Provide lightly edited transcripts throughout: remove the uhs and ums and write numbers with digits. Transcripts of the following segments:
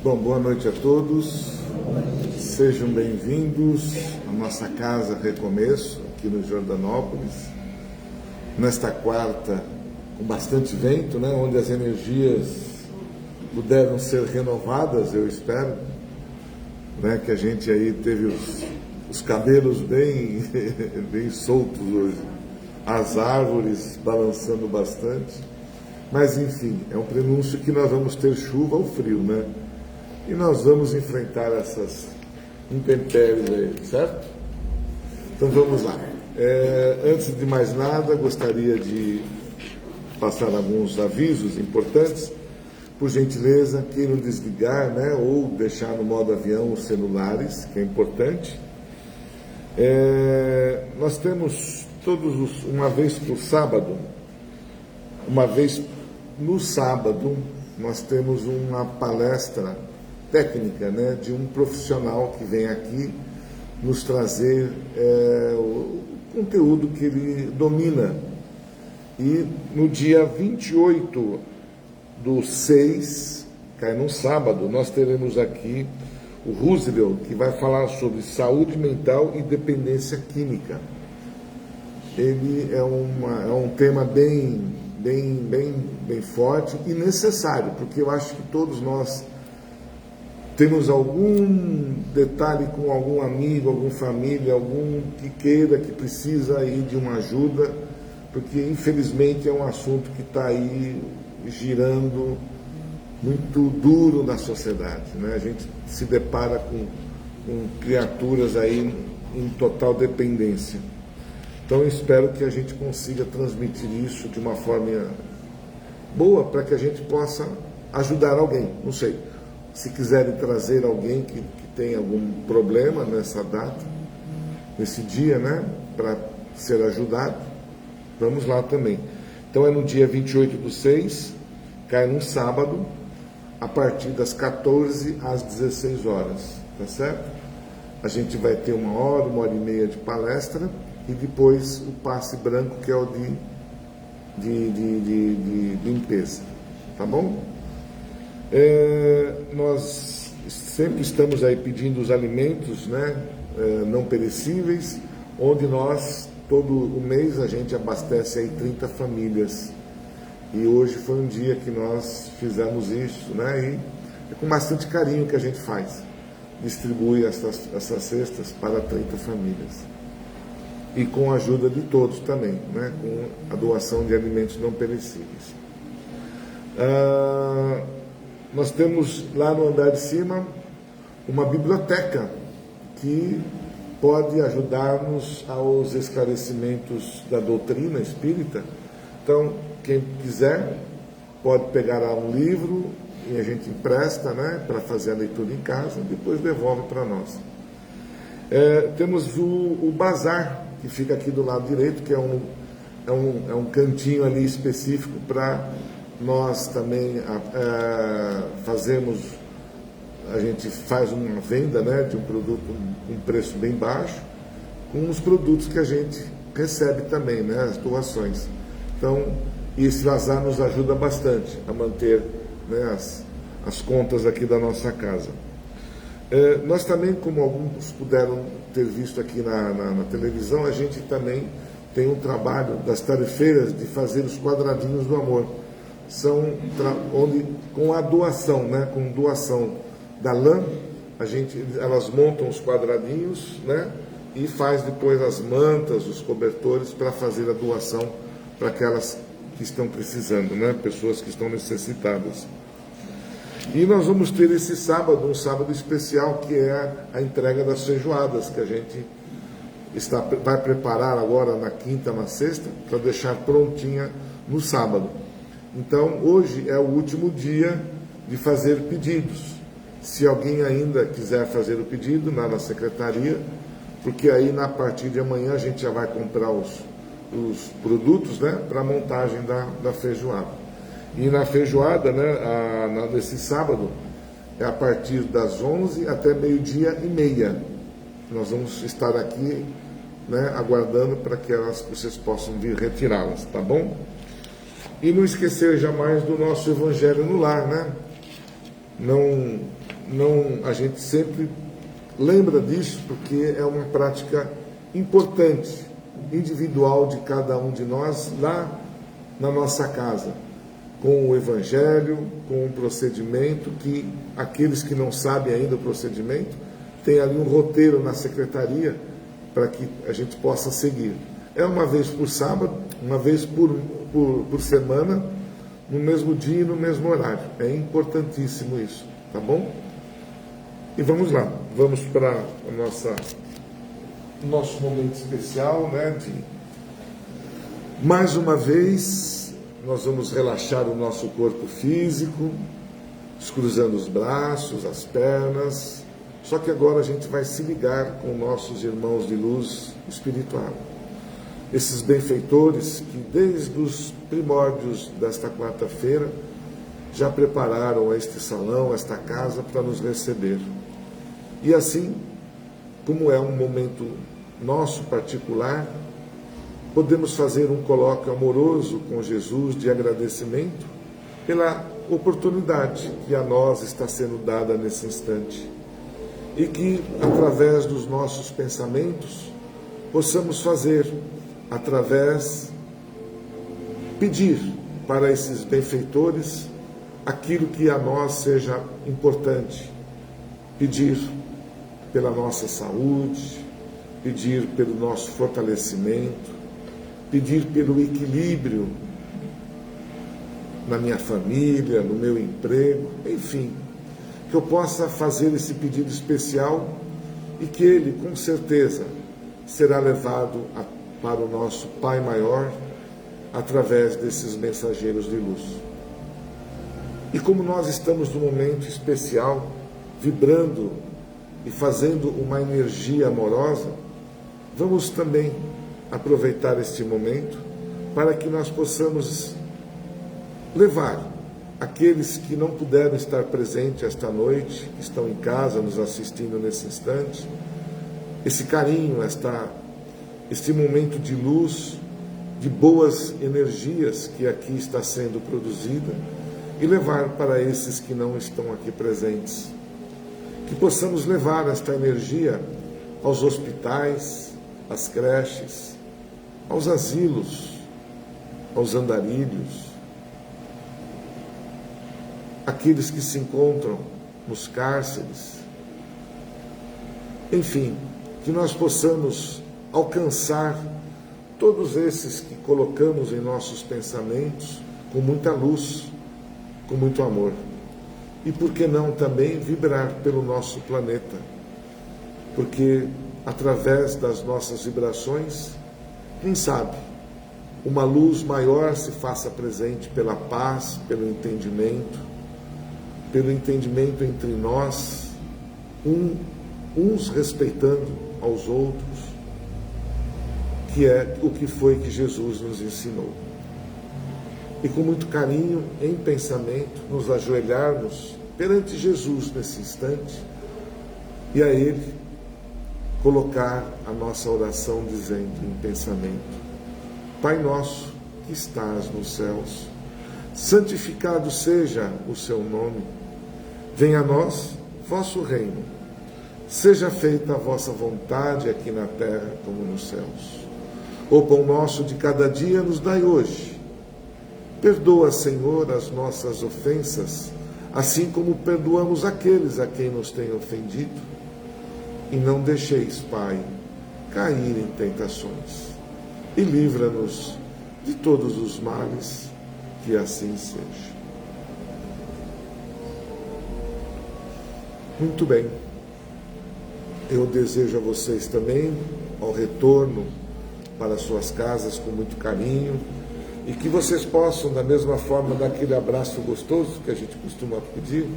Bom, boa noite a todos, sejam bem-vindos à nossa casa Recomeço, aqui no Jordanópolis, nesta quarta, com bastante vento, né, onde as energias puderam ser renovadas, eu espero, né, que a gente aí teve os cabelos bem, bem soltos hoje, as árvores balançando bastante, mas enfim, é um prenúncio que nós vamos ter chuva ou frio, né? E nós vamos enfrentar essas intempéries aí, certo? Então vamos lá. Antes de mais nada, gostaria de passar alguns avisos importantes. Por gentileza, queiram desligar, né, ou deixar no modo avião os celulares, que é importante. Nós temos uma vez por sábado, uma vez no sábado, nós temos uma palestra técnica, né, de um profissional que vem aqui nos trazer o conteúdo que ele domina. E no dia 28/6, cai num sábado, nós teremos aqui o Roosevelt, que vai falar sobre saúde mental e dependência química. Ele é um tema bem forte e necessário, porque eu acho que todos nós temos algum detalhe com algum amigo, alguma família, algum que queira, que precisa aí de uma ajuda, porque infelizmente é um assunto que está aí girando muito duro na sociedade, né? A gente se depara com criaturas aí em total dependência. Então eu espero que a gente consiga transmitir isso de uma forma boa, para que a gente possa ajudar alguém, não sei. Se quiserem trazer alguém que tem algum problema nessa data, nesse dia, né, para ser ajudado, vamos lá também. Então é no dia 28/6, cai num sábado, a partir das 14 às 16 horas, tá certo? A gente vai ter 1 hora e meia de palestra e depois o passe branco, que é o de limpeza, tá bom? Nós sempre estamos aí pedindo os alimentos, né, não perecíveis, onde nós, todo o mês, a gente abastece aí 30 famílias. E hoje foi um dia que nós fizemos isso, né, e é com bastante carinho que a gente faz. Distribui essas cestas para 30 famílias. E com a ajuda de todos também, né, com a doação de alimentos não perecíveis. Nós temos lá no andar de cima uma biblioteca que pode ajudar-nos aos esclarecimentos da doutrina espírita. Então, quem quiser pode pegar lá um livro e a gente empresta, né, para fazer a leitura em casa e depois devolve para nós. Temos o bazar, que fica aqui do lado direito, que é um cantinho ali específico para nós também a gente faz uma venda, né, de um produto com um preço bem baixo, com os produtos que a gente recebe também, né, as doações. Então, esse bazar nos ajuda bastante a manter, né, as contas aqui da nossa casa. Nós também, como alguns puderam ter visto aqui na televisão, a gente também tem um trabalho das tarefeiras de fazer os quadradinhos do amor. São onde, com a doação, né, com doação da lã, elas montam os quadradinhos, né, e faz depois as mantas, os cobertores, para fazer a doação para aquelas que estão precisando, né, pessoas que estão necessitadas. E nós vamos ter esse sábado, um sábado especial, que é a entrega das feijoadas, que a gente vai preparar agora na quinta, na sexta, para deixar prontinha no sábado. Então, hoje é o último dia de fazer pedidos. Se alguém ainda quiser fazer o pedido na secretaria, porque aí, a partir de amanhã, a gente já vai comprar os produtos, né, para a montagem da feijoada. E na feijoada, né, nesse sábado, é a partir das 11 até 12:30. Nós vamos estar aqui, né, aguardando para que vocês possam vir retirá-las, tá bom? E não esquecer jamais do nosso Evangelho no Lar, né? Não a gente sempre lembra disso, porque é uma prática importante, individual de cada um de nós, lá na nossa casa, com o Evangelho, com um procedimento que aqueles que não sabem ainda o procedimento, tem ali um roteiro na secretaria para que a gente possa seguir. É uma vez por sábado, uma vez por semana, no mesmo dia e no mesmo horário. É importantíssimo isso, tá bom? E vamos lá, vamos para o nosso momento especial, né? Mais uma vez, nós vamos relaxar o nosso corpo físico, cruzando os braços, as pernas. Só que agora a gente vai se ligar com nossos irmãos de luz espiritual. Esses benfeitores que desde os primórdios desta quarta-feira já prepararam este salão, esta casa para nos receber. E assim, como é um momento nosso particular, podemos fazer um colóquio amoroso com Jesus de agradecimento pela oportunidade que a nós está sendo dada nesse instante. E que, através dos nossos pensamentos, possamos fazer, pedir para esses benfeitores aquilo que a nós seja importante. Pedir pela nossa saúde, pedir pelo nosso fortalecimento, pedir pelo equilíbrio na minha família, no meu emprego, enfim, que eu possa fazer esse pedido especial e que ele, com certeza, será levado para o nosso Pai Maior através desses mensageiros de luz. E como nós estamos num momento especial, vibrando e fazendo uma energia amorosa, vamos também aproveitar este momento para que nós possamos levar aqueles que não puderam estar presentes esta noite, que estão em casa nos assistindo nesse instante, esse carinho, este momento de luz, de boas energias que aqui está sendo produzida, e levar para esses que não estão aqui presentes. Que possamos levar esta energia aos hospitais, às creches, aos asilos, aos andarilhos, aqueles que se encontram nos cárceres. Enfim, que nós possamos alcançar todos esses que colocamos em nossos pensamentos com muita luz, com muito amor. E por que não também vibrar pelo nosso planeta? Porque através das nossas vibrações, quem sabe, uma luz maior se faça presente pela paz, pelo entendimento entre nós, uns respeitando aos outros, que é o que foi que Jesus nos ensinou. E com muito carinho, em pensamento, nos ajoelharmos perante Jesus nesse instante e a Ele colocar a nossa oração dizendo em pensamento: Pai nosso que estás nos céus, santificado seja o seu nome, venha a nós vosso reino, seja feita a vossa vontade aqui na terra como nos céus. O pão nosso de cada dia nos dai hoje. Perdoa, Senhor, as nossas ofensas, assim como perdoamos aqueles a quem nos têm ofendido. E não deixeis, Pai, cair em tentações. E livra-nos de todos os males, que assim seja. Muito bem. Eu desejo a vocês também, ao retorno para suas casas com muito carinho, e que vocês possam, da mesma forma, dar aquele abraço gostoso que a gente costuma pedir,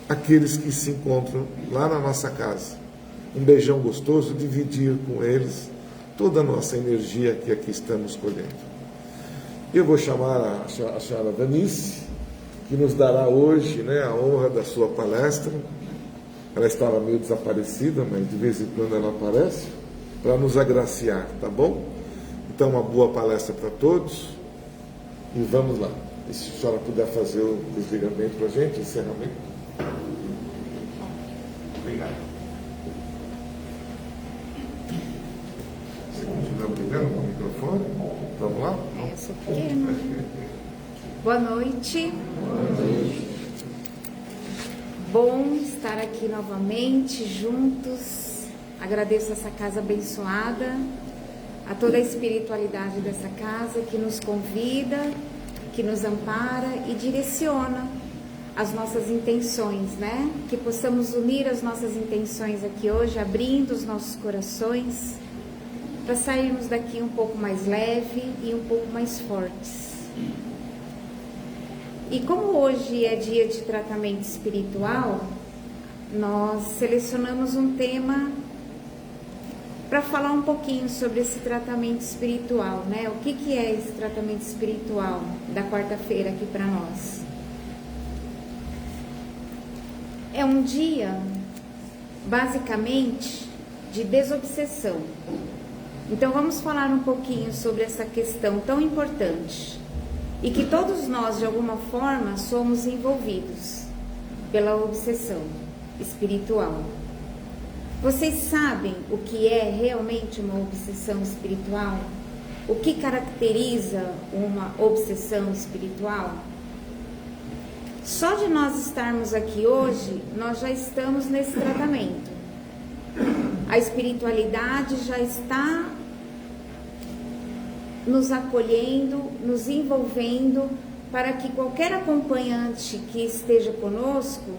aqueles que se encontram lá na nossa casa. Um beijão gostoso, dividir com eles toda a nossa energia que aqui estamos colhendo. Eu vou chamar a senhora Vanice, que nos dará hoje, né, a honra da sua palestra. Ela estava meio desaparecida, mas de vez em quando ela aparece, para nos agraciar, tá bom? Então, uma boa palestra para todos. E vamos lá. E se a senhora puder fazer o desligamento para a gente, encerramento. Sou pequena. Boa noite. Bom estar aqui novamente, juntos. Agradeço essa casa abençoada, a toda a espiritualidade dessa casa que nos convida, que nos ampara e direciona as nossas intenções, né? Que possamos unir as nossas intenções aqui hoje, abrindo os nossos corações, para sairmos daqui um pouco mais leve e um pouco mais fortes. E como hoje é dia de tratamento espiritual, nós selecionamos um tema para falar um pouquinho sobre esse tratamento espiritual, né? O que é esse tratamento espiritual da quarta-feira aqui para nós? É um dia, basicamente, de desobsessão. Então vamos falar um pouquinho sobre essa questão tão importante e que todos nós, de alguma forma, somos envolvidos pela obsessão espiritual. Vocês sabem o que é realmente uma obsessão espiritual? O que caracteriza uma obsessão espiritual? Só de nós estarmos aqui hoje, nós já estamos nesse tratamento. A espiritualidade já está nos acolhendo, nos envolvendo, para que qualquer acompanhante que esteja conosco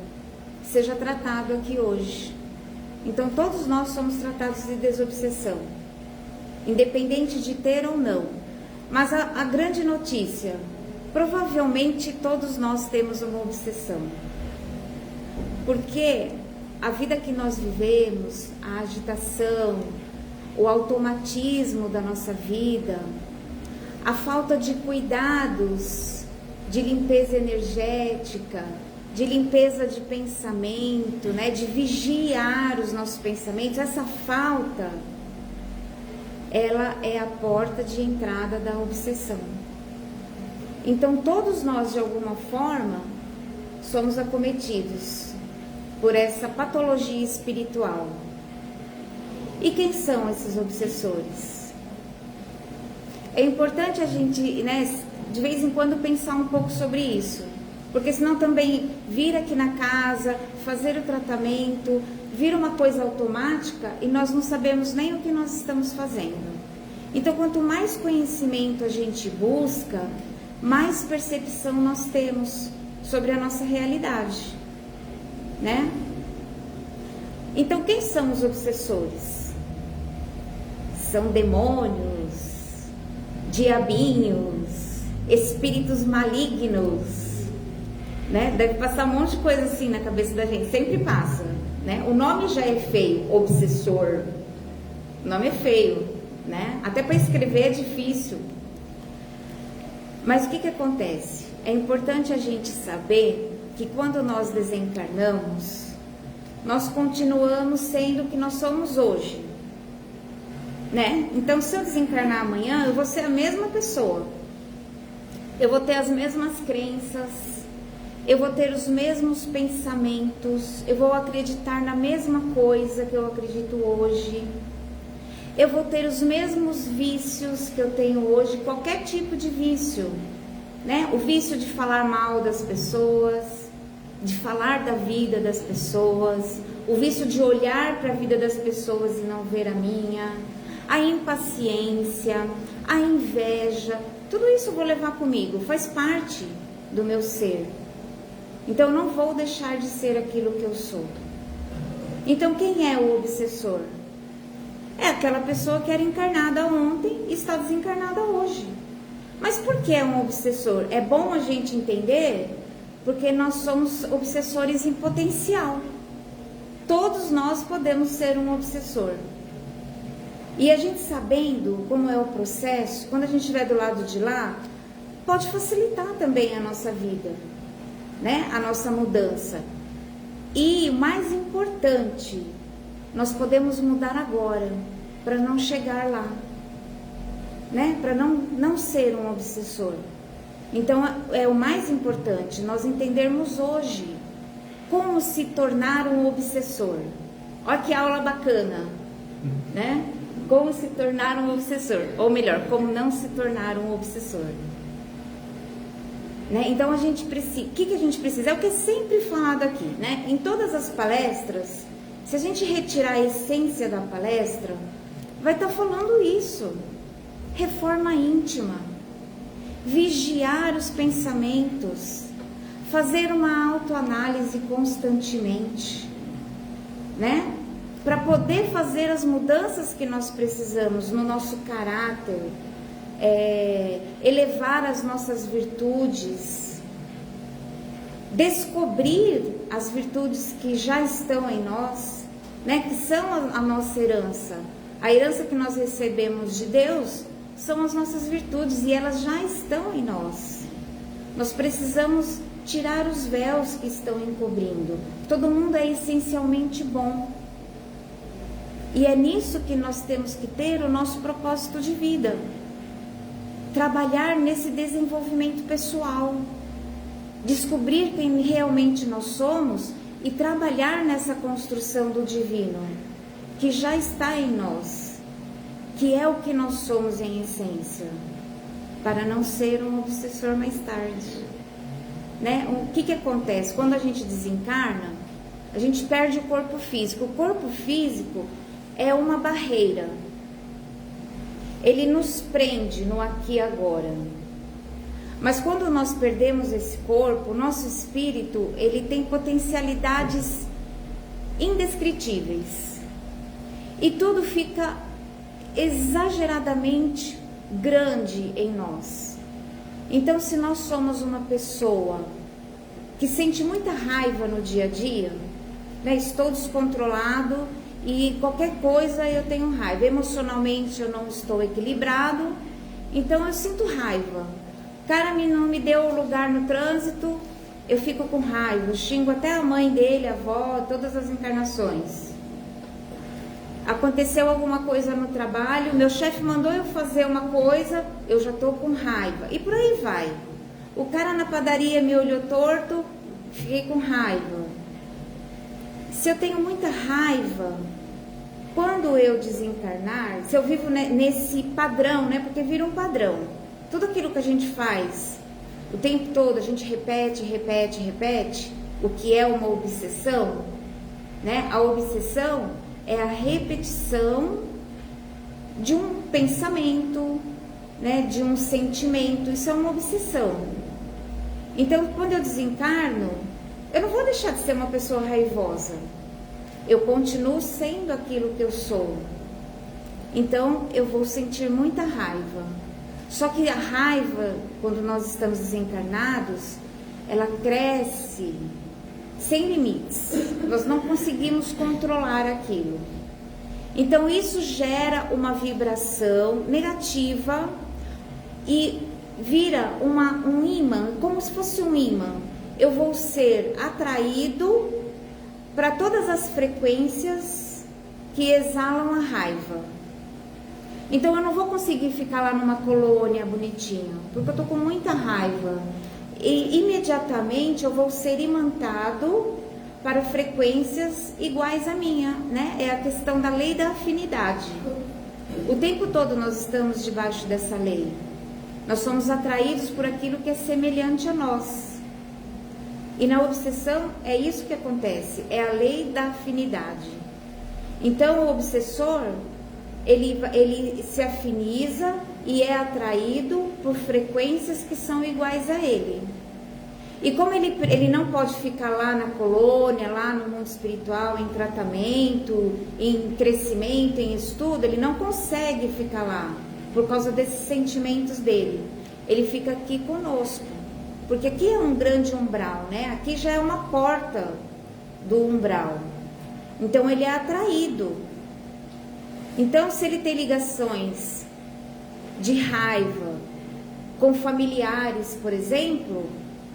seja tratado aqui hoje. Então todos nós somos tratados de desobsessão, independente de ter ou não. Mas a grande notícia, provavelmente todos nós temos uma obsessão, porque a vida que nós vivemos, a agitação, o automatismo da nossa vida, a falta de cuidados, de limpeza energética, de limpeza de pensamento, né, de vigiar os nossos pensamentos, essa falta, ela é a porta de entrada da obsessão. Então todos nós, de alguma forma, somos acometidos por essa patologia espiritual. E quem são esses obsessores? É importante a gente, né, de vez em quando pensar um pouco sobre isso, porque senão também vir aqui na casa, fazer o tratamento, vira uma coisa automática e nós não sabemos nem o que nós estamos fazendo. Então, quanto mais conhecimento a gente busca, mais percepção nós temos sobre a nossa realidade, né? Então, quem são os obsessores? São demônios, diabinhos, espíritos malignos, né? Deve passar um monte de coisa assim na cabeça da gente, sempre passa, né? O nome já é feio, obsessor, o nome é feio, né? Até para escrever é difícil. Mas o que acontece? É importante a gente saber que quando nós desencarnamos, nós continuamos sendo o que nós somos hoje, né? Então, se eu desencarnar amanhã, eu vou ser a mesma pessoa, eu vou ter as mesmas crenças, eu vou ter os mesmos pensamentos, eu vou acreditar na mesma coisa que eu acredito hoje, eu vou ter os mesmos vícios que eu tenho hoje, qualquer tipo de vício, né? O vício de falar mal das pessoas, de falar da vida das pessoas, o vício de olhar para a vida das pessoas e não ver a minha, a impaciência, a inveja, tudo isso eu vou levar comigo, faz parte do meu ser. Então eu não vou deixar de ser aquilo que eu sou. Então quem é o obsessor? É aquela pessoa que era encarnada ontem e está desencarnada hoje. Mas por que é um obsessor? É bom a gente entender, porque nós somos obsessores em potencial. Todos nós podemos ser um obsessor. E a gente sabendo como é o processo, quando a gente estiver do lado de lá, pode facilitar também a nossa vida, né? A nossa mudança. E o mais importante, nós podemos mudar agora, para não chegar lá, né? Para não ser um obsessor. Então, é o mais importante, nós entendermos hoje como se tornar um obsessor. Olha que aula bacana, né? como se tornar um obsessor, ou melhor, como não se tornar um obsessor. Né? Então a gente precisa, o que a gente precisa? É o que é sempre falado aqui, né? Em todas as palestras, se a gente retirar a essência da palestra, vai estar falando isso. Reforma íntima, vigiar os pensamentos, fazer uma autoanálise constantemente, né? Para poder fazer as mudanças que nós precisamos no nosso caráter, elevar as nossas virtudes, descobrir as virtudes que já estão em nós, né? Que são a nossa herança. A herança que nós recebemos de Deus são as nossas virtudes e elas já estão em nós. Nós precisamos tirar os véus que estão encobrindo. Todo mundo é essencialmente bom. E é nisso que nós temos que ter o nosso propósito de vida. Trabalhar nesse desenvolvimento pessoal. Descobrir quem realmente nós somos e trabalhar nessa construção do divino, que já está em nós, que é o que nós somos em essência, para não ser um obsessor mais tarde. Né? O que acontece? Quando a gente desencarna, a gente perde o corpo físico. O corpo físico é uma barreira. Ele nos prende no aqui e agora. Mas quando nós perdemos esse corpo, o nosso espírito, ele tem potencialidades indescritíveis. E tudo fica exageradamente grande em nós. Então, se nós somos uma pessoa que sente muita raiva no dia a dia, né, estou descontrolado e qualquer coisa eu tenho raiva, emocionalmente eu não estou equilibrado, então eu sinto raiva. O cara não me deu lugar no trânsito, eu fico com raiva, eu xingo até a mãe dele, a avó, todas as encarnações. Aconteceu alguma coisa no trabalho, meu chefe mandou eu fazer uma coisa, eu já estou com raiva. E por aí vai. O cara na padaria me olhou torto, fiquei com raiva. Se eu tenho muita raiva, quando eu desencarnar, se eu vivo nesse padrão, né? Porque vira um padrão. Tudo aquilo que a gente faz, o tempo todo, a gente repete, o que é uma obsessão, né? A obsessão é a repetição de um pensamento, né, de um sentimento. Isso é uma obsessão. Então, quando eu desencarno, eu não vou deixar de ser uma pessoa raivosa. Eu continuo sendo aquilo que eu sou. Então, eu vou sentir muita raiva. Só que a raiva, quando nós estamos desencarnados, ela cresce sem limites. Nós não conseguimos controlar aquilo. Então isso gera uma vibração negativa e vira um imã, como se fosse um imã. Eu vou ser atraído para todas as frequências que exalam a raiva. Então eu não vou conseguir ficar lá numa colônia bonitinho, porque eu tô com muita raiva. E imediatamente eu vou ser imantado para frequências iguais à minha, né? É a questão da lei da afinidade. O tempo todo nós estamos debaixo dessa lei. Nós somos atraídos por aquilo que é semelhante a nós. E na obsessão é isso que acontece, é a lei da afinidade. Então o obsessor, ele se afiniza e é atraído por frequências que são iguais a ele. E como ele não pode ficar lá na colônia, lá no mundo espiritual, em tratamento, em crescimento, em estudo, ele não consegue ficar lá, por causa desses sentimentos dele. Ele fica aqui conosco, porque aqui é um grande umbral, né? Aqui já é uma porta do umbral. Então ele é atraído. Então, se ele tem ligações de raiva com familiares, por exemplo,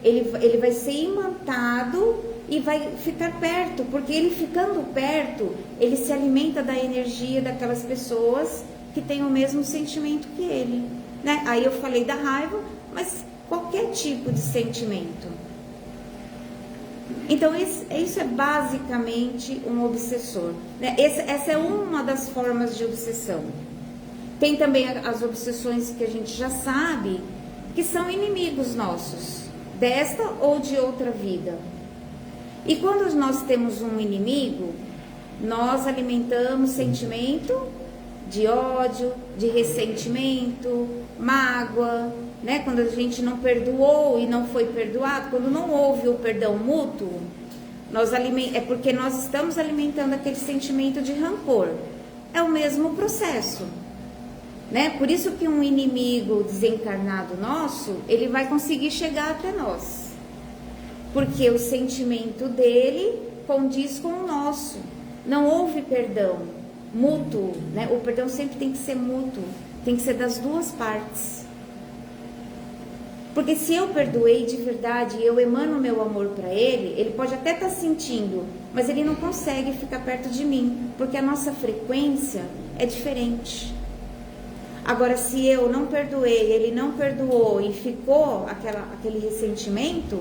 ele vai ser imantado e vai ficar perto, porque ele ficando perto, ele se alimenta da energia daquelas pessoas que têm o mesmo sentimento que ele, né? Aí eu falei da raiva, mas qualquer tipo de sentimento. Então isso é basicamente um obsessor, né? Essa é uma das formas de obsessão. Tem também as obsessões que a gente já sabe, que são inimigos nossos, desta ou de outra vida. E quando nós temos um inimigo, nós alimentamos sentimento de ódio, de ressentimento, mágoa, né? Quando a gente não perdoou e não foi perdoado, quando não houve o perdão mútuo, é porque nós estamos alimentando aquele sentimento de rancor. É o mesmo processo, né? Por isso que um inimigo desencarnado nosso, ele vai conseguir chegar até nós, porque o sentimento dele condiz com o nosso. Não houve perdão mútuo, né? O perdão sempre tem que ser mútuo, tem que ser das duas partes. Porque se eu perdoei de verdade, eu emano meu amor para ele pode até estar sentindo, mas ele não consegue ficar perto de mim, porque a nossa frequência é diferente. Agora, se eu não perdoei, ele não perdoou e ficou aquele ressentimento,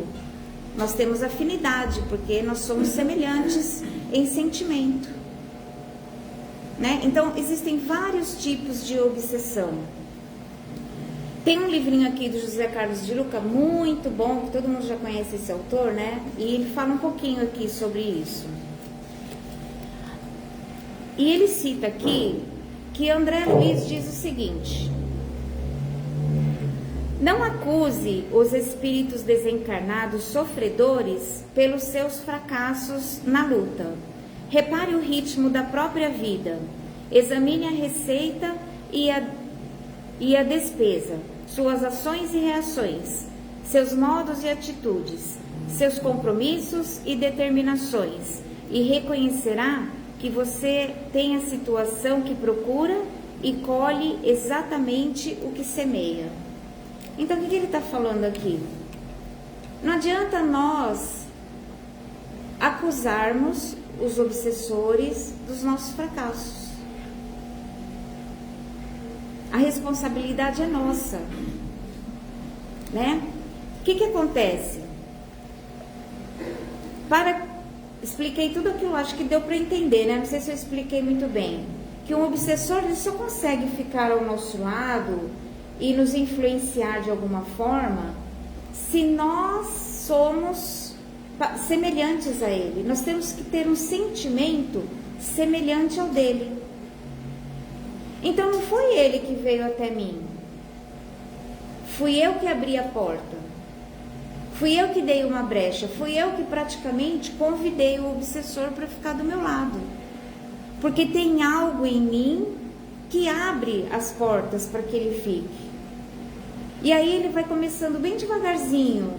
nós temos afinidade, porque nós somos semelhantes em sentimento, né? Então, existem vários tipos de obsessão. Tem um livrinho aqui do José Carlos de Luca, muito bom, que todo mundo já conhece esse autor, né? E ele fala um pouquinho aqui sobre isso. E ele cita aqui que André Luiz diz o seguinte: não acuse os espíritos desencarnados sofredores pelos seus fracassos na luta. Repare o ritmo da própria vida. Examine a receita e a despesa, suas ações e reações, seus modos e atitudes, seus compromissos e determinações, e reconhecerá que você tem a situação que procura e colhe exatamente o que semeia. Então, o que ele está falando aqui? Não adianta nós acusarmos os obsessores dos nossos fracassos. A responsabilidade é nossa, né? O que acontece? Expliquei tudo aquilo, acho que deu para entender, né? Não sei se eu expliquei muito bem. Que um obsessor, ele só consegue ficar ao nosso lado e nos influenciar de alguma forma se nós somos semelhantes a ele. Nós temos que ter um sentimento semelhante ao dele. Então não foi ele que veio até mim, fui eu que abri a porta, fui eu que dei uma brecha, fui eu que praticamente convidei o obsessor para ficar do meu lado, porque tem algo em mim que abre as portas para que ele fique. E aí ele vai começando bem devagarzinho,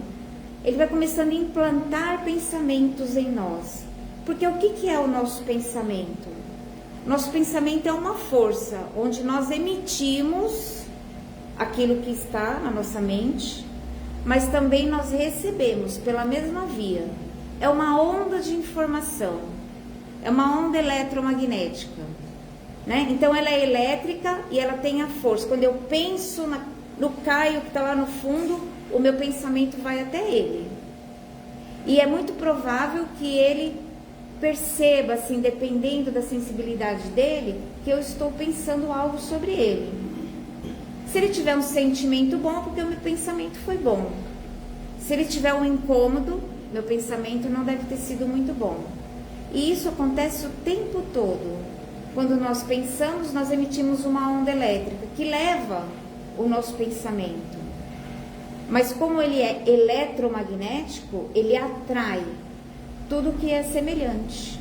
ele vai começando a implantar pensamentos em nós. Porque o que é o nosso pensamento? Nosso pensamento é uma força, onde nós emitimos aquilo que está na nossa mente, mas também nós recebemos pela mesma via. É uma onda de informação, é uma onda eletromagnética, né? Então ela é elétrica e ela tem a força. Quando eu penso no Caio que está lá no fundo, o meu pensamento vai até ele. E é muito provável que ele perceba, assim, dependendo da sensibilidade dele, que eu estou pensando algo sobre ele. Se ele tiver um sentimento bom, porque o meu pensamento foi bom. Se ele tiver um incômodo, meu pensamento não deve ter sido muito bom. E isso acontece o tempo todo. Quando nós pensamos, nós emitimos uma onda elétrica que leva o nosso pensamento. Mas como ele é eletromagnético, ele atrai tudo que é semelhante.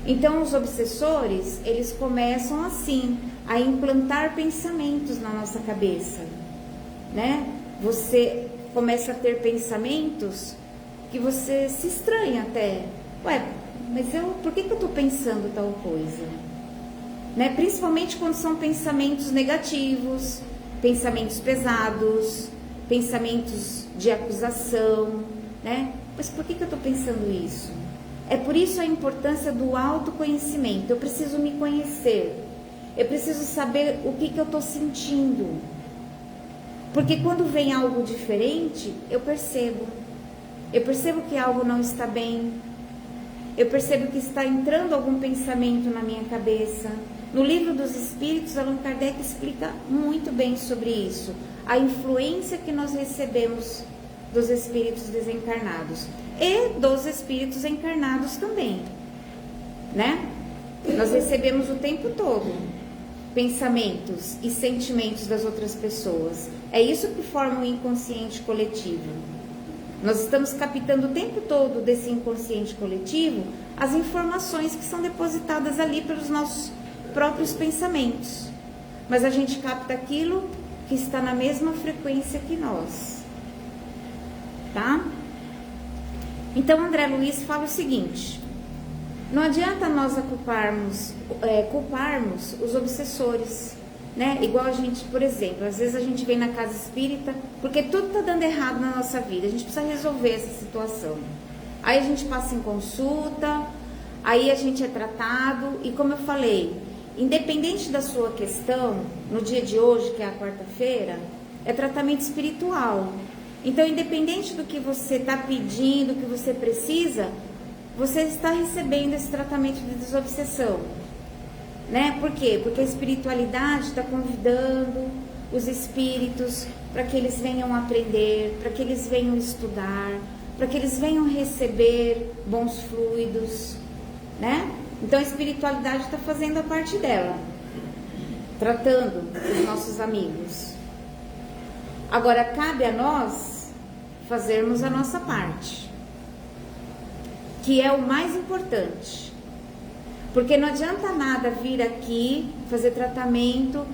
Então os obsessores, eles começam assim a implantar pensamentos na nossa cabeça, né? Você começa a ter pensamentos que você se estranha até. Ué, mas por que eu estou pensando tal coisa? Né? Principalmente quando são pensamentos negativos, pensamentos pesados, pensamentos de acusação, né? Mas por que eu estou pensando isso? É por isso a importância do autoconhecimento. Eu preciso me conhecer. Eu preciso saber o que eu estou sentindo. Porque quando vem algo diferente, eu percebo. Eu percebo que algo não está bem. Eu percebo que está entrando algum pensamento na minha cabeça. No Livro dos Espíritos, Allan Kardec explica muito bem sobre isso, a influência que nós recebemos dos espíritos desencarnados e dos espíritos encarnados também, né? Nós recebemos o tempo todo pensamentos e sentimentos das outras pessoas. É isso que forma o inconsciente coletivo. Nós estamos captando o tempo todo desse inconsciente coletivo as informações que são depositadas ali pelos nossos próprios pensamentos. Mas a gente capta aquilo que está na mesma frequência que nós. Tá? Então André Luiz fala o seguinte: não adianta nós culparmos os obsessores, né? Igual a gente, por exemplo, às vezes a gente vem na casa espírita porque tudo está dando errado na nossa vida, a gente precisa resolver essa situação. Aí a gente passa em consulta, aí a gente é tratado, e como eu falei, independente da sua questão, no dia de hoje, que é a quarta-feira, é tratamento espiritual. Então, independente do que você está pedindo, do que você precisa, você está recebendo esse tratamento de desobsessão, né? Por quê? Porque a espiritualidade está convidando os espíritos para que eles venham aprender, para que eles venham estudar, para que eles venham receber bons fluidos, né? Então a espiritualidade está fazendo a parte dela, tratando os nossos amigos. Agora cabe a nós fazermos a nossa parte, que é o mais importante. Porque não adianta nada vir aqui fazer tratamento,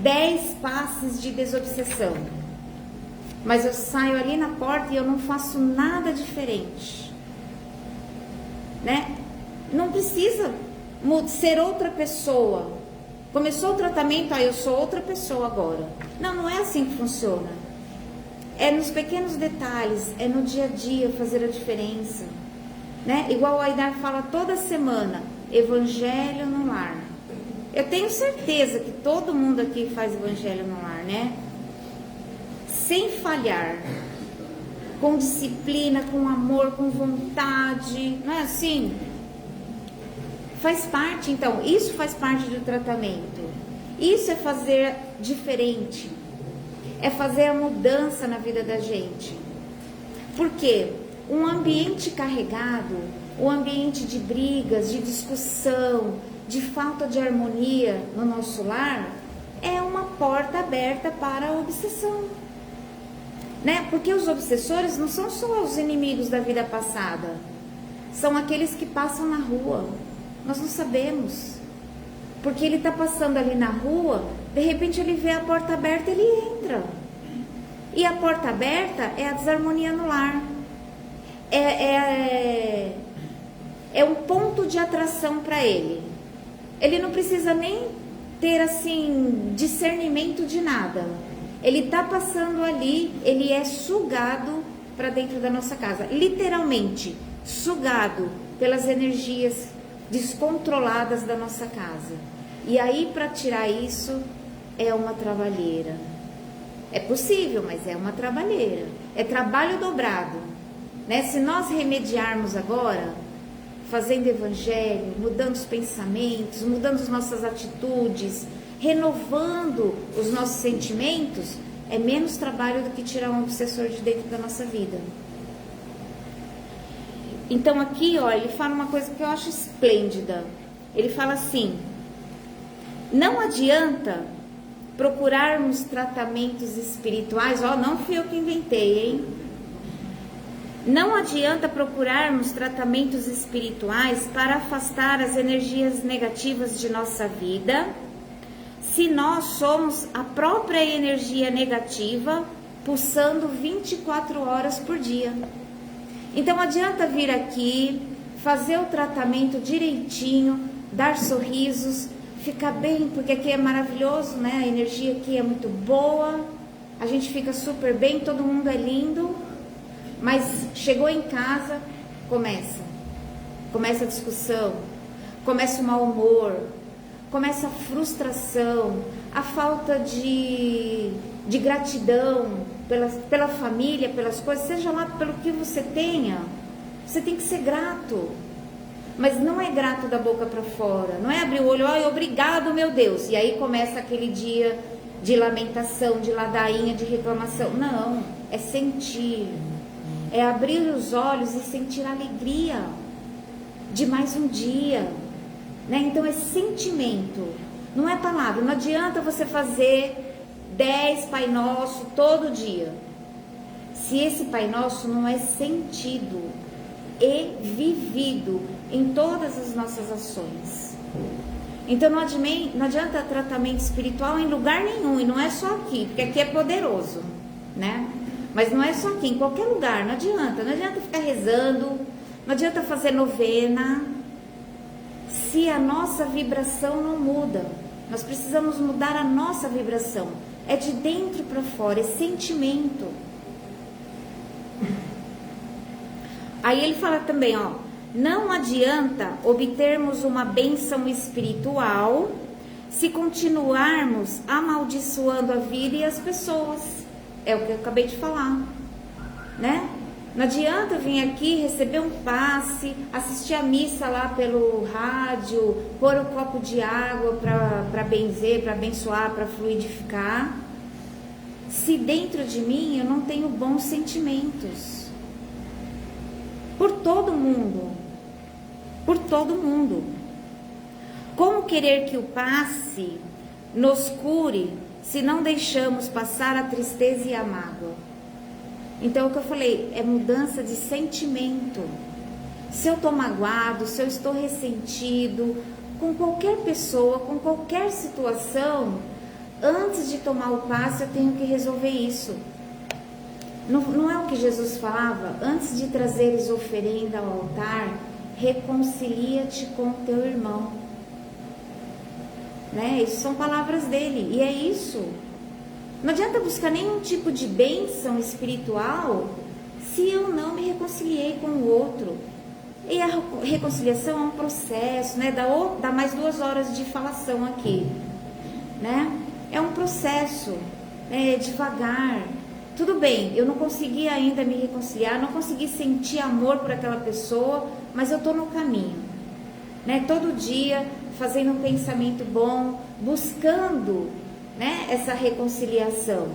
10 passes de desobsessão, mas eu saio ali na porta e eu não faço nada diferente, né? Não precisa ser outra pessoa. Começou o tratamento, eu sou outra pessoa agora. Não, não é assim que funciona. É nos pequenos detalhes, é no dia a dia fazer a diferença, né? Igual o Aidar fala toda semana, Evangelho no lar. Eu tenho certeza que todo mundo aqui faz Evangelho no lar, né? Sem falhar, com disciplina, com amor, com vontade, não é assim? Faz parte, então, isso faz parte do tratamento. Isso é fazer diferente, é fazer a mudança na vida da gente. Por quê? Um ambiente carregado, um ambiente de brigas, de discussão, de falta de harmonia no nosso lar, é uma porta aberta para a obsessão, né? Porque os obsessores não são só os inimigos da vida passada, são aqueles que passam na rua. Nós não sabemos, porque ele está passando ali na rua, de repente ele vê a porta aberta, ele entra. E a porta aberta é a desarmonia no lar. É um ponto de atração para ele. Ele não precisa nem ter assim discernimento de nada. Ele está passando ali, ele é sugado para dentro da nossa casa, literalmente sugado pelas energias descontroladas da nossa casa. E aí, para tirar isso, é uma trabalheira. É possível, mas é uma trabalheira. É trabalho dobrado, né? Se nós remediarmos agora, fazendo evangelho, mudando os pensamentos, mudando as nossas atitudes, renovando os nossos sentimentos, é menos trabalho do que tirar um obsessor de dentro da nossa vida. Então aqui, ó, ele fala uma coisa que eu acho esplêndida. Ele fala assim: não adianta procurarmos tratamentos espirituais, ó, não fui eu que inventei, hein? Não adianta procurarmos tratamentos espirituais para afastar as energias negativas de nossa vida, se nós somos a própria energia negativa, pulsando 24 horas por dia. Então adianta vir aqui, fazer o tratamento direitinho, dar sorrisos, ficar bem, porque aqui é maravilhoso, né? A energia aqui é muito boa, a gente fica super bem, todo mundo é lindo, mas chegou em casa, começa a discussão, começa o mau humor, começa a frustração, a falta de gratidão pela família, pelas coisas, seja lá pelo que você tenha, você tem que ser grato. mas não é grato da boca para fora, não é abrir o olho, ai, obrigado, meu Deus, e aí começa aquele dia de lamentação, de ladainha, de reclamação. Não, é sentir, é abrir os olhos e sentir a alegria de mais um dia, né? Então é sentimento, não é palavra. Não adianta você fazer 10 Pai Nosso todo dia, se esse Pai Nosso não é sentido e vivido em todas as nossas ações. Então não adianta tratamento espiritual em lugar nenhum, e não é só aqui, porque aqui é poderoso, né? Mas não é só aqui, em qualquer lugar, não adianta ficar rezando, não adianta fazer novena, se a nossa vibração não muda. Nós precisamos mudar a nossa vibração, é de dentro para fora, é sentimento. Aí ele fala também, ó, não adianta obtermos uma bênção espiritual se continuarmos amaldiçoando a vida e as pessoas. É o que eu acabei de falar, né? Não adianta vir aqui, receber um passe, assistir a missa lá pelo rádio, pôr um copo de água para benzer, para abençoar, para fluidificar, se dentro de mim eu não tenho bons sentimentos. Por todo mundo. Por todo mundo. Como querer que o passe nos cure se não deixamos passar a tristeza e a mágoa? Então, o que eu falei, é mudança de sentimento. Se eu estou magoado, se eu estou ressentido com qualquer pessoa, com qualquer situação, antes de tomar o passe, eu tenho que resolver isso. Não é o que Jesus falava? Antes de trazeres oferenda ao altar, reconcilia-te com teu irmão. Né? Isso são palavras dele, e é isso. Não adianta buscar nenhum tipo de bênção espiritual se eu não me reconciliei com o outro. E a reconciliação é um processo, né? Dá mais 2 horas de falação aqui, né? É um processo, devagar. Tudo bem, eu não consegui ainda me reconciliar, não consegui sentir amor por aquela pessoa, mas eu estou no caminho, né? Todo dia fazendo um pensamento bom, buscando, né, essa reconciliação.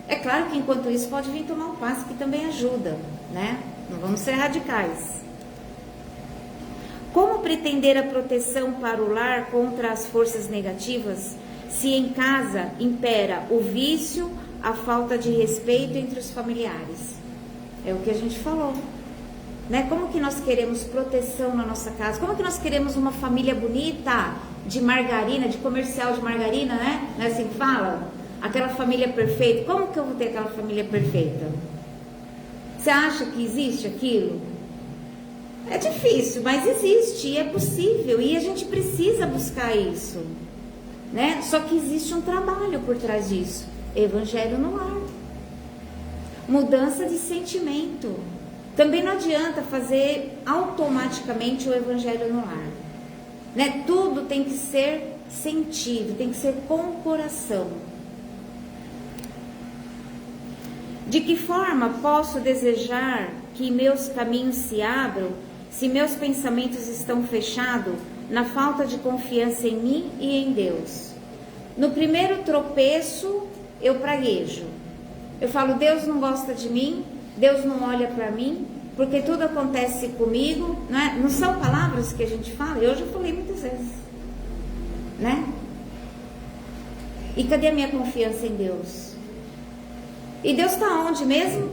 É claro que enquanto isso pode vir tomar um passe, que também ajuda, né? Não vamos ser radicais. Como pretender a proteção para o lar contra as forças negativas, se em casa impera o vício, a falta de respeito entre os familiares? É o que a gente falou, né? Como que nós queremos proteção na nossa casa? Como que nós queremos uma família bonita, de margarina, de comercial de margarina, né? Não é assim que fala? Aquela família perfeita. Como que eu vou ter aquela família perfeita? Você acha que existe aquilo? É difícil, mas existe, e é possível, e a gente precisa buscar isso, né? Só que existe um trabalho por trás disso. Evangelho no lar. Mudança de sentimento. Também não adianta fazer automaticamente o evangelho no lar, né? Tudo tem que ser sentido, tem que ser com o coração. De que forma posso desejar que meus caminhos se abram se meus pensamentos estão fechados na falta de confiança em mim e em Deus? No primeiro tropeço, eu praguejo. Eu falo, Deus não gosta de mim, Deus não olha para mim, porque tudo acontece comigo, não é? Não são palavras que a gente fala? Eu já falei muitas vezes, né? E cadê a minha confiança em Deus? E Deus está onde mesmo?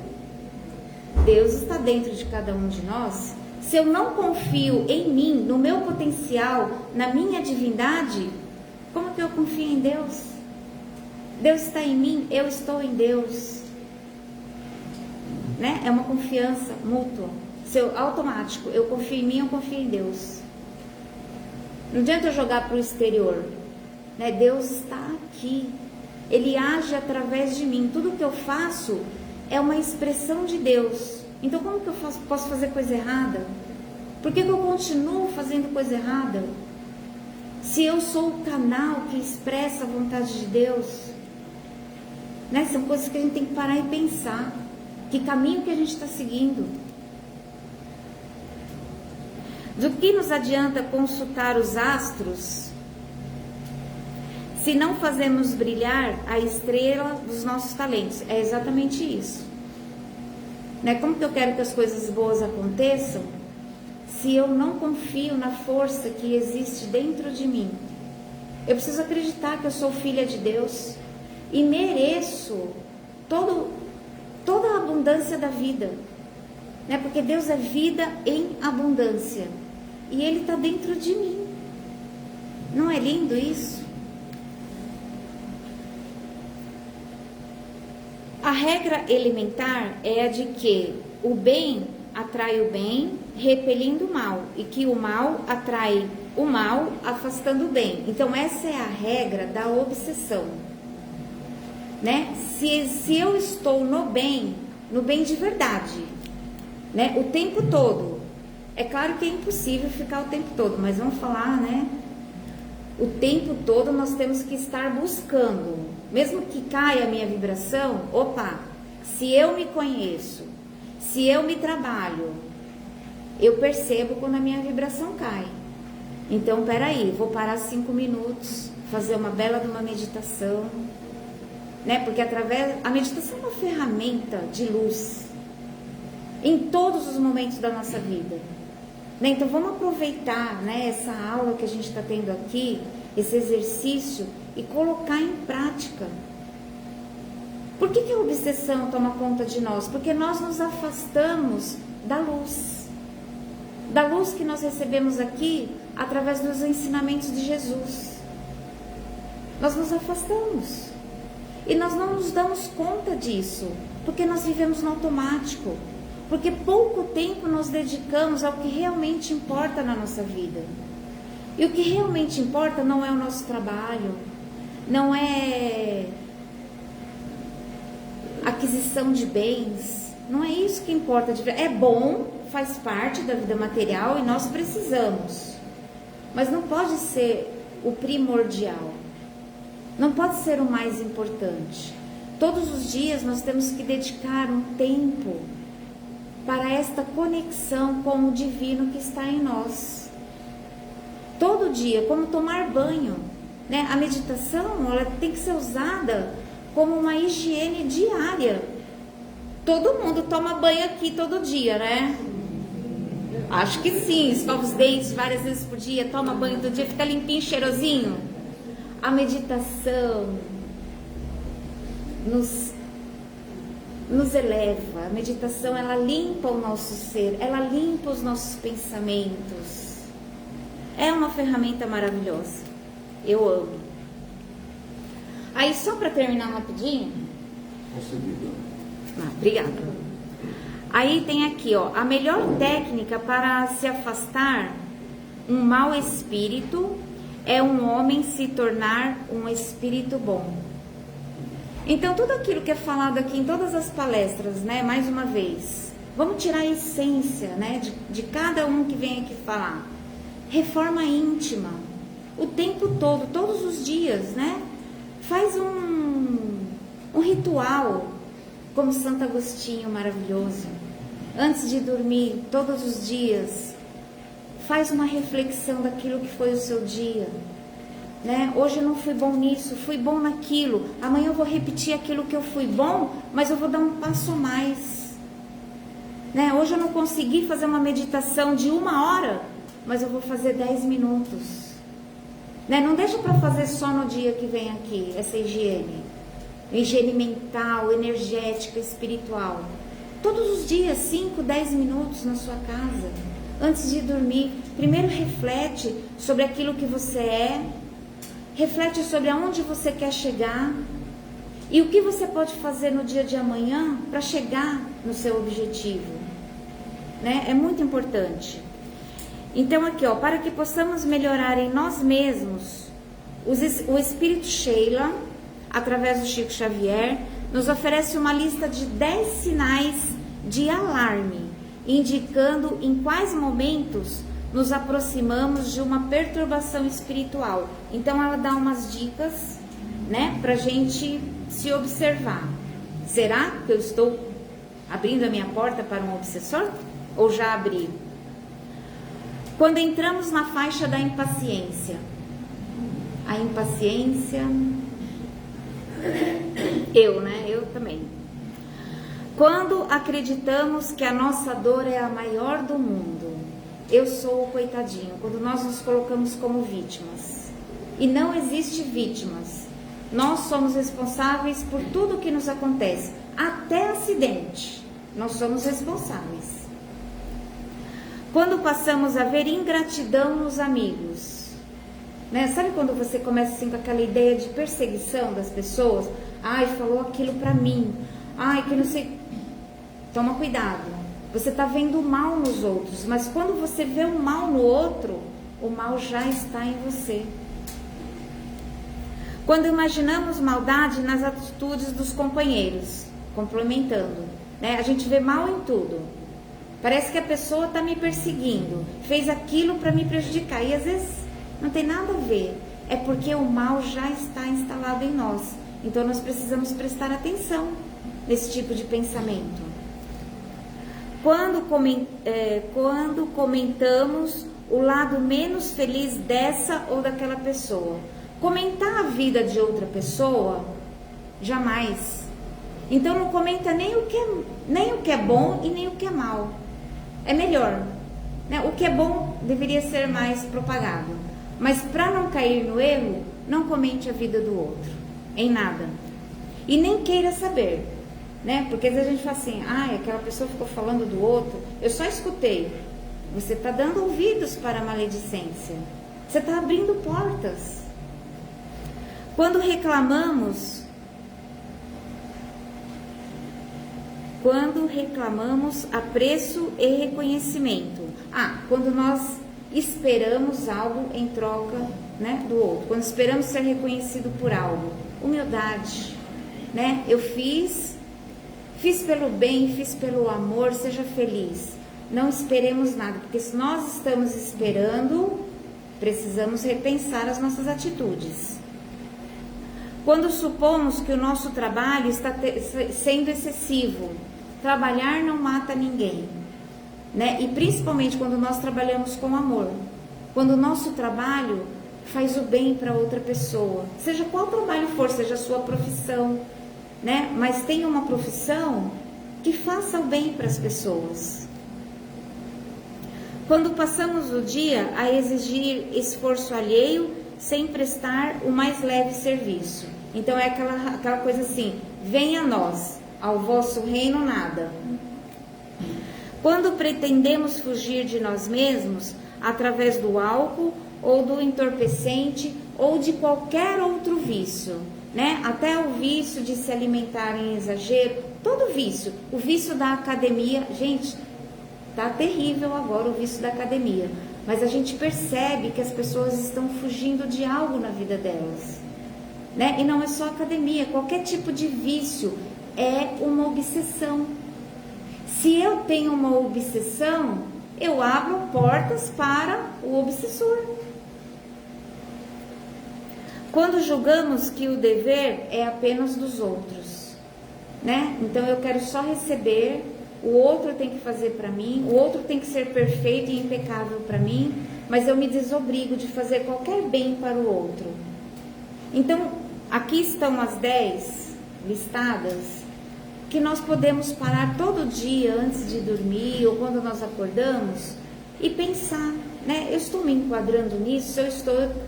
Deus está dentro de cada um de nós. Se eu não confio em mim, no meu potencial, na minha divindade, como que eu confio em Deus? Deus está em mim, eu estou em Deus, né? É uma confiança mútua, automático. Eu confio em mim, eu confio em Deus. Não adianta eu jogar para o exterior, né? Deus está aqui, Ele age através de mim. Tudo que eu faço é uma expressão de Deus. Então como que eu posso fazer coisa errada? Por que eu continuo fazendo coisa errada? Se eu sou o canal que expressa a vontade de Deus, né? São coisas que a gente tem que parar e pensar. Que caminho que a gente está seguindo? Do que nos adianta consultar os astros se não fazemos brilhar a estrela dos nossos talentos? É exatamente isso. Né? Como que eu quero que as coisas boas aconteçam se eu não confio na força que existe dentro de mim? Eu preciso acreditar que eu sou filha de Deus e mereço toda a abundância da vida, né? Porque Deus é vida em abundância e Ele está dentro de mim. Não é lindo isso? A regra elementar é a de que o bem atrai o bem, repelindo o mal, e que o mal atrai o mal, afastando o bem. Então essa é a regra da obsessão, né? Se eu estou no bem de verdade, né? O tempo todo. É claro que é impossível ficar o tempo todo, mas vamos falar, né? O tempo todo nós temos que estar buscando, mesmo que caia a minha vibração. Opa, se eu me conheço, se eu me trabalho, eu percebo quando a minha vibração cai. Então, peraí, vou parar 5 minutos, fazer uma bela de uma meditação, né? Porque a meditação é uma ferramenta de luz em todos os momentos da nossa vida, né? Então, vamos aproveitar, né, essa aula que a gente está tendo aqui, esse exercício, e colocar em prática. Por que a obsessão toma conta de nós? Porque nós nos afastamos da luz que nós recebemos aqui através dos ensinamentos de Jesus. Nós nos afastamos e nós não nos damos conta disso, porque nós vivemos no automático, porque pouco tempo nos dedicamos ao que realmente importa na nossa vida. E o que realmente importa não é o nosso trabalho, não é aquisição de bens, não é isso que importa. É bom, faz parte da vida material e nós precisamos, mas não pode ser o primordial, não pode ser o mais importante. Todos os dias nós temos que dedicar um tempo para esta conexão com o divino que está em nós. Todo dia, como tomar banho, né? A meditação, ela tem que ser usada como uma higiene diária. Todo mundo toma banho aqui todo dia, né? Acho que sim, escova os dentes várias vezes por dia, toma banho todo dia, fica limpinho, cheirosinho. A meditação nos eleva. A meditação, ela limpa o nosso ser, ela limpa os nossos pensamentos. É uma ferramenta maravilhosa. Eu amo. Aí, só para terminar rapidinho. Obrigada. Aí tem aqui, ó, a melhor técnica para se afastar um mau espírito é um homem se tornar um espírito bom. Então, tudo aquilo que é falado aqui em todas as palestras, né, mais uma vez, vamos tirar a essência, né, de cada um que vem aqui falar. Reforma íntima, o tempo todo, todos os dias, né? Faz um ritual, como Santo Agostinho, maravilhoso. Antes de dormir, todos os dias, faz uma reflexão daquilo que foi o seu dia, né? Hoje eu não fui bom nisso, fui bom naquilo. Amanhã eu vou repetir aquilo que eu fui bom, mas eu vou dar um passo a mais, né? Hoje eu não consegui fazer uma meditação de 1 hora, mas eu vou fazer 10 minutos, né? Não deixa para fazer só no dia que vem aqui, essa higiene mental, energética, espiritual. Todos os dias, 5, 10 minutos na sua casa, antes de dormir. Primeiro reflete sobre aquilo que você é, reflete sobre aonde você quer chegar e o que você pode fazer no dia de amanhã para chegar no seu objetivo, né? É muito importante. Então aqui, ó, para que possamos melhorar em nós mesmos, o Espírito Sheila, através do Chico Xavier, nos oferece uma lista de 10 sinais de alarme, indicando em quais momentos nos aproximamos de uma perturbação espiritual. Então ela dá umas dicas, né, pra gente se observar. Será que eu estou abrindo a minha porta para um obsessor? Ou já abri? Quando entramos na faixa da impaciência, a impaciência, eu também. Quando acreditamos que a nossa dor é a maior do mundo, eu sou o coitadinho, quando nós nos colocamos como vítimas. E não existe vítimas. Nós somos responsáveis por tudo que nos acontece, até acidente. Nós somos responsáveis. Quando passamos a ver ingratidão nos amigos, né? Sabe quando você começa assim com aquela ideia de perseguição das pessoas? Ai, falou aquilo pra mim. Ai, que não sei. Toma cuidado. Você está vendo o mal nos outros, mas quando você vê o mal no outro, o mal já está em você. Quando imaginamos maldade nas atitudes dos companheiros, complementando, né? A gente vê mal em tudo. Parece que a pessoa está me perseguindo, fez aquilo para me prejudicar, e às vezes não tem nada a ver. É porque o mal já está instalado em nós. Então nós precisamos prestar atenção nesse tipo de pensamento. Quando comentamos o lado menos feliz dessa ou daquela pessoa, comentar a vida de outra pessoa, jamais. Então não comenta nem o que é bom e nem o que é mal. É melhor, né? O que é bom deveria ser mais propagado. Mas para não cair no erro, não comente a vida do outro, em nada. E nem queira saber, né? Porque às vezes a gente fala assim, aquela pessoa ficou falando do outro, eu só escutei. Você está dando ouvidos para a maledicência. Você está abrindo portas. Quando reclamamos apreço e reconhecimento. Quando nós esperamos algo em troca, né, do outro. Quando esperamos ser reconhecido por algo. Humildade, né? Eu fiz pelo bem, fiz pelo amor, seja feliz. Não esperemos nada, porque se nós estamos esperando, precisamos repensar as nossas atitudes. Quando supomos que o nosso trabalho está sendo excessivo, trabalhar não mata ninguém, né? E principalmente quando nós trabalhamos com amor, quando o nosso trabalho faz o bem para outra pessoa, seja qual trabalho for, seja a sua profissão, né? Mas tenha uma profissão que faça o bem para as pessoas. Quando passamos o dia a exigir esforço alheio sem prestar o mais leve serviço. Então é aquela coisa assim, venha a nós, ao vosso reino nada. Quando pretendemos fugir de nós mesmos através do álcool ou do entorpecente ou de qualquer outro vício, né? Até o vício de se alimentar em exagero, todo vício, o vício da academia, gente, tá terrível agora o vício da academia, mas a gente percebe que as pessoas estão fugindo de algo na vida delas, né? E não é só academia, qualquer tipo de vício é uma obsessão. Se eu tenho uma obsessão, eu abro portas para o obsessor. Quando julgamos que o dever é apenas dos outros, né? Então eu quero só receber, o outro tem que fazer para mim, o outro tem que ser perfeito e impecável para mim, mas eu me desobrigo de fazer qualquer bem para o outro. Então, aqui estão as 10 listadas que nós podemos parar todo dia antes de dormir ou quando nós acordamos e pensar, né? Eu estou me enquadrando nisso,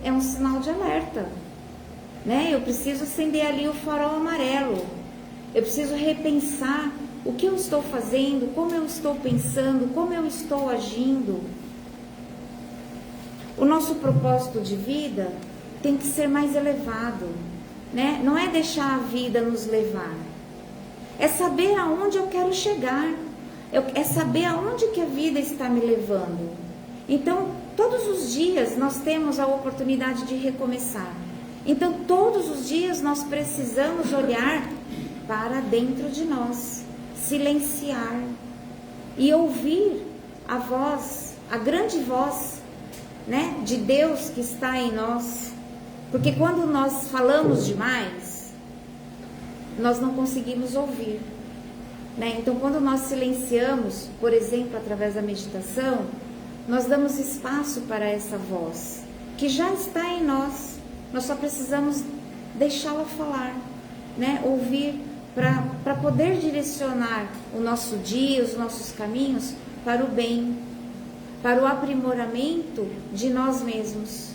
é um sinal de alerta, né? Eu preciso acender ali o farol amarelo, eu preciso repensar o que eu estou fazendo, como eu estou pensando, como eu estou agindo. O nosso propósito de vida tem que ser mais elevado, né? Não é deixar a vida nos levar, é saber aonde eu quero chegar, é saber aonde que a vida está me levando. Então, todos os dias nós temos a oportunidade de recomeçar. Então, todos os dias nós precisamos olhar para dentro de nós, silenciar e ouvir a voz, a grande voz, né, de Deus que está em nós. Porque quando nós falamos demais, nós não conseguimos ouvir, né? Então, quando nós silenciamos, por exemplo, através da meditação, nós damos espaço para essa voz, que já está em nós. Nós só precisamos deixá-la falar, né? Ouvir, para poder direcionar o nosso dia, os nossos caminhos para o bem, para o aprimoramento de nós mesmos,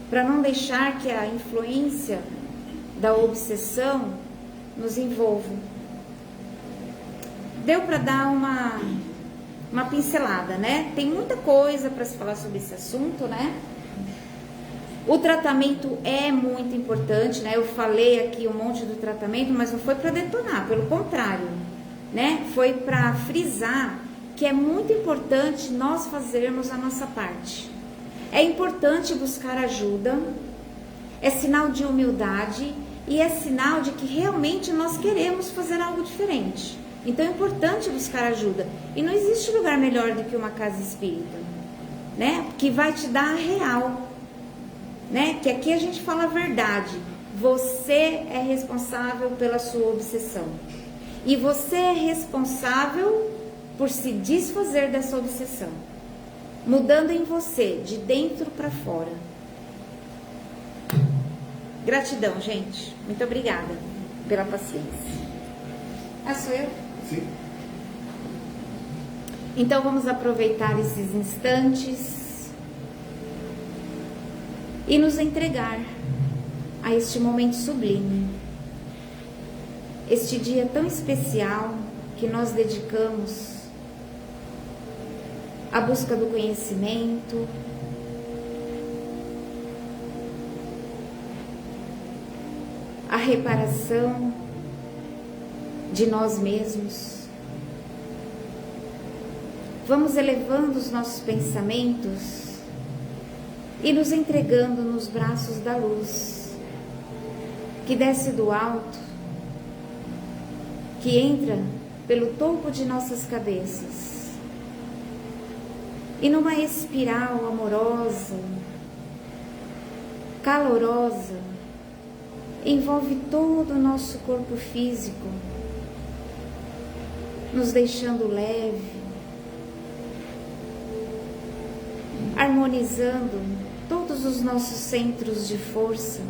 para não deixar que a influência da obsessão nos envolva. Deu para dar uma pincelada, né? Tem muita coisa para se falar sobre esse assunto, né? O tratamento é muito importante, né? Eu falei aqui um monte do tratamento, mas não foi para detonar, pelo contrário, né? Foi para frisar que é muito importante nós fazermos a nossa parte. É importante buscar ajuda, é sinal de humildade e é sinal de que realmente nós queremos fazer algo diferente. Então é importante buscar ajuda. E não existe lugar melhor do que uma casa espírita, né? Que vai te dar a real, né? Que aqui a gente fala a verdade. Você é responsável pela sua obsessão. E você é responsável por se desfazer dessa obsessão, mudando em você, de dentro para fora. Gratidão, gente. Muito obrigada pela paciência. Ah, sou eu? Sim. Então vamos aproveitar esses instantes e nos entregar a este momento sublime, este dia tão especial que nós dedicamos à busca do conhecimento, à reparação de nós mesmos. Vamos elevando os nossos pensamentos e nos entregando nos braços da luz, que desce do alto, que entra pelo topo de nossas cabeças e numa espiral amorosa, calorosa, envolve todo o nosso corpo físico, nos deixando leve, harmonizando todos os nossos centros de força,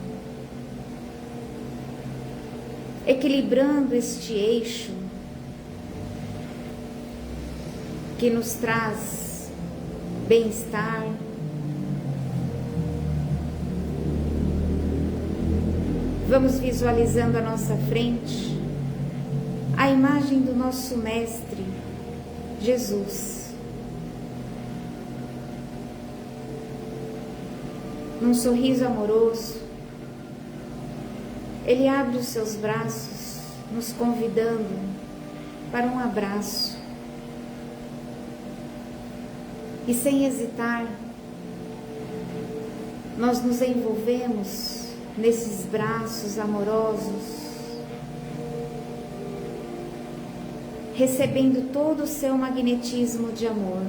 equilibrando este eixo que nos traz bem-estar, vamos visualizando à nossa frente a imagem do nosso Mestre, Jesus. Num sorriso amoroso, Ele abre os seus braços, nos convidando para um abraço. E sem hesitar, nós nos envolvemos nesses braços amorosos, recebendo todo o seu magnetismo de amor.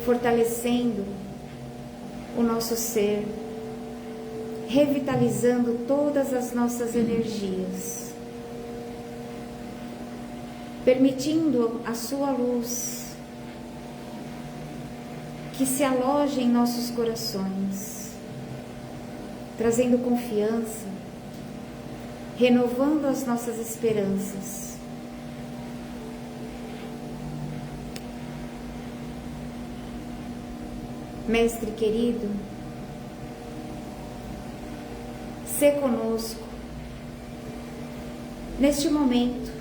Fortalecendo o nosso ser, revitalizando todas as nossas energias, permitindo a sua luz que se aloje em nossos corações, trazendo confiança, renovando as nossas esperanças. Mestre querido, sê conosco neste momento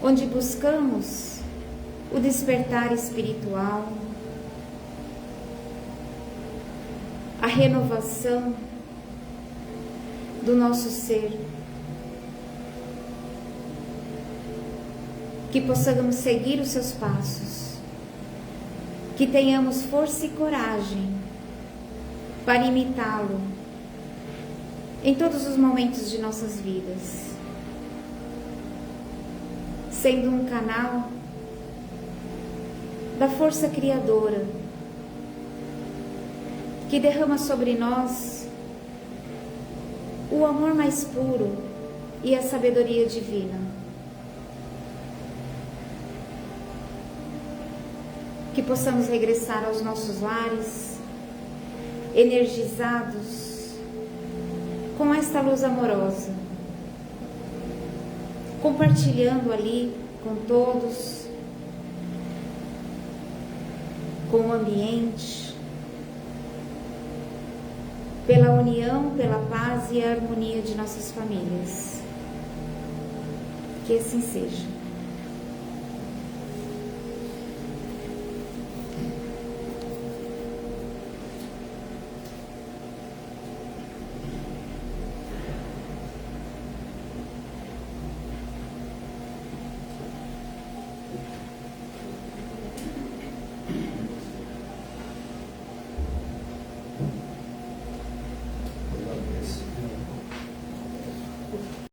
onde buscamos o despertar espiritual, a renovação do nosso ser, que possamos seguir os seus passos, que tenhamos força e coragem para imitá-lo em todos os momentos de nossas vidas, sendo um canal da força criadora que derrama sobre nós o amor mais puro e a sabedoria divina. que possamos regressar aos nossos lares, energizados com esta luz amorosa, compartilhando ali com todos, com o ambiente, pela união, pela paz e a harmonia de nossas famílias. Que assim seja.